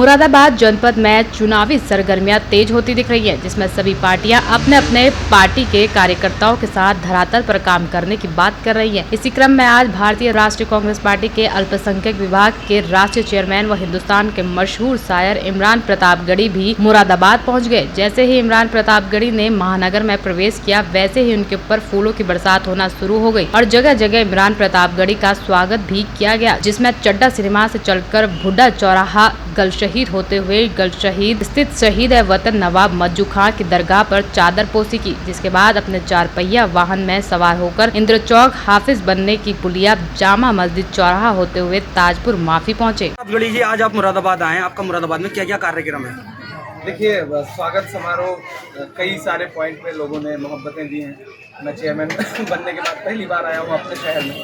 मुरादाबाद जनपद में चुनावी सरगर्मियां तेज होती दिख रही है, जिसमें सभी पार्टियां अपने अपने पार्टी के कार्यकर्ताओं के साथ धरातल पर काम करने की बात कर रही हैं। इसी क्रम में आज भारतीय राष्ट्रीय कांग्रेस पार्टी के अल्पसंख्यक विभाग के राष्ट्रीय चेयरमैन व हिंदुस्तान के मशहूर शायर इमरान प्रतापगढ़ी भी मुरादाबाद पहुँच गए। जैसे ही इमरान प्रतापगढ़ी ने महानगर में प्रवेश किया, वैसे ही उनके ऊपर फूलों की बरसात होना शुरू हो गयी और जगह जगह इमरान प्रतापगढ़ी का स्वागत भी किया गया, जिसमें चड्डा सिनेमा से चलकर भुड्डा चौराहा गल शहीद होते हुए गल शहीद स्थित शहीद वतन नवाब मज्जू खां की दरगाह पर चादर पोसी की, जिसके बाद अपने 4 पहिया वाहन में सवार होकर इंद्र चौक हाफिज बनने की पुलिया जामा मस्जिद चौराहा होते हुए ताजपुर माफी पहुँचे। गढ़ी जी, आज आप मुरादाबाद आए, आपका मुरादाबाद में क्या क्या कार्यक्रम है? देखिए, स्वागत समारोह कई सारे पॉइंट पे लोगों ने मोहब्बतें दी हैं। मैं चेयरमैन बनने के बाद पहली बार आया हूँ अपने शहर में,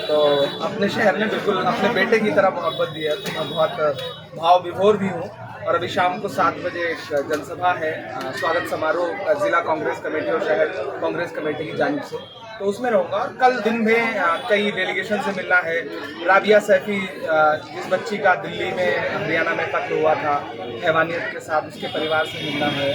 तो अपने शहर ने बिल्कुल अपने बेटे की तरह मोहब्बत दी है, तो मैं बहुत भाव विभोर भी हूँ। और अभी शाम को 7 बजे एक जनसभा है, स्वागत समारोह जिला कांग्रेस कमेटी और शहर कांग्रेस कमेटी की जानिब से, तो उसमें रहूँगा। और कल दिन में कई डेलीगेशन से मिलना है। राबिया सैफी, जिस बच्ची का दिल्ली में हरियाणा में कत्ल हुआ था हैवानियत के साथ, उसके परिवार से मिलना है।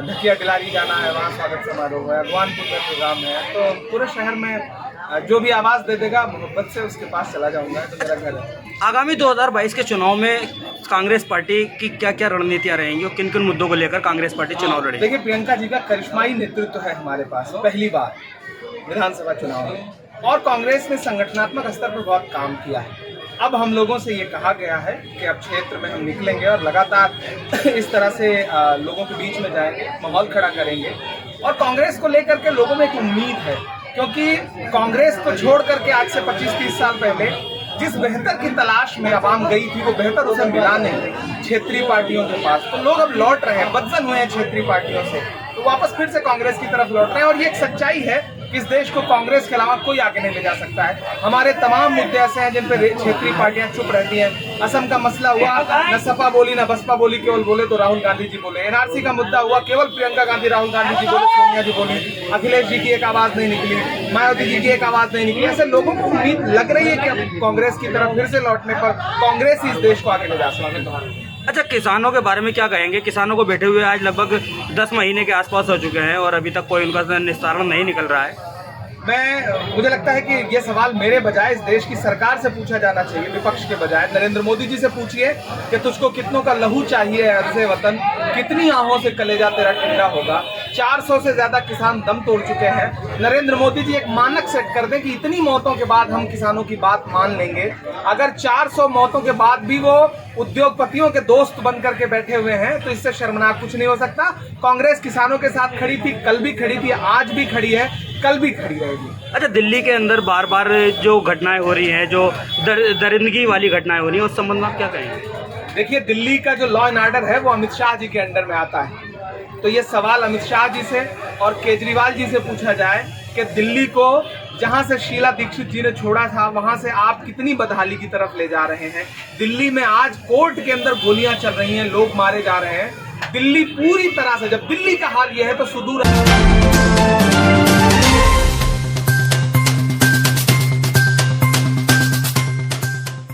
ढकिया डिलारी जाना है, वहाँ स्वागत समारोह है। अगवानपुर में प्रोग्राम है, तो पूरे शहर में जो भी आवाज़ दे देगा मोहब्बत से उसके पास चला जाऊँगा, तो मेरा घर है। आगामी 2022 के चुनाव में कांग्रेस पार्टी की क्या क्या रणनीतियाँ रहेंगी और किन किन मुद्दों को लेकर कांग्रेस पार्टी चुनाव लड़ेगी? देखिए, प्रियंका जी का करिश्माई नेतृत्व है हमारे पास, पहली बार विधानसभा चुनाव में, और कांग्रेस ने संगठनात्मक स्तर पर बहुत काम किया है। अब हम लोगों से ये कहा गया है कि अब क्षेत्र में हम निकलेंगे और लगातार इस तरह से लोगों के बीच में जाएंगे, माहौल खड़ा करेंगे। और कांग्रेस को लेकर के लोगों में एक उम्मीद है, क्योंकि कांग्रेस को छोड़ करके आज से 25-30 साल पहले जिस बेहतर की तलाश में आवाम गई थी, वो बेहतर उसे मिला नहीं क्षेत्रीय पार्टियों के पास। तो लोग अब लौट रहे हैं, बदजन हुए हैं क्षेत्रीय पार्टियों से, तो वापस फिर से कांग्रेस की तरफ लौट रहे हैं। और ये एक सच्चाई है कि इस देश को कांग्रेस के अलावा कोई आगे नहीं ले जा सकता है। हमारे तमाम मुद्दे ऐसे हैं जिन पर क्षेत्रीय पार्टियां चुप रहती हैं। असम का मसला हुआ, न सपा बोली न बसपा बोली, केवल बोले तो राहुल गांधी जी बोले। एनआरसी का मुद्दा हुआ, केवल प्रियंका गांधी राहुल गांधी जी बोले, सोनिया जी बोली, अखिलेश जी की एक आवाज नहीं निकली, मायावती जी की एक आवाज नहीं निकली। ऐसे लोगों को उम्मीद लग रही है कि अब कांग्रेस की तरफ फिर से लौटने पर कांग्रेस ही इस देश को आगे ले जा सकती है। अच्छा, किसानों के बारे में क्या कहेंगे? किसानों को बैठे हुए आज लगभग 10 महीने के आसपास हो चुके हैं और अभी तक कोई उनका निस्तारण नहीं निकल रहा है। मुझे लगता है कि ये सवाल मेरे बजाय इस देश की सरकार से पूछा जाना चाहिए, विपक्ष के बजाय। नरेंद्र मोदी जी से पूछिए कि तुझको कितनों का लहू चाहिए अर्ज़े वतन, कितनी आहों से कलेजा तेरा ठंडा होगा। 400 से ज्यादा किसान दम तोड़ चुके हैं। नरेंद्र मोदी जी एक मानक सेट कर दें कि इतनी मौतों के बाद हम किसानों की बात मान लेंगे। अगर 400 मौतों के बाद भी वो उद्योगपतियों के दोस्त बन करके बैठे हुए हैं, तो इससे शर्मनाक कुछ नहीं हो सकता। कांग्रेस किसानों के साथ खड़ी थी, कल भी खड़ी थी, आज भी खड़ी है, कल भी खड़ी रहेगी। अच्छा, दिल्ली के अंदर बार बार जो घटनाएं हो रही हैं, जो दरिंदगी वाली घटनाएं हो रही हैं, उस संबंध में आप क्या कहेंगे? देखिए, दिल्ली का जो लॉ एंड ऑर्डर है वो अमित शाह जी के अंडर में आता है, तो ये सवाल अमित शाह जी से और केजरीवाल जी से पूछा जाए कि दिल्ली को जहां से शीला दीक्षित जी ने छोड़ा था, वहां से आप कितनी बदहाली की तरफ ले जा रहे हैं। दिल्ली में आज कोर्ट के अंदर गोलियां चल रही हैं, लोग मारे जा रहे हैं। दिल्ली पूरी तरह से, जब दिल्ली का हाल यह है तो सुदूर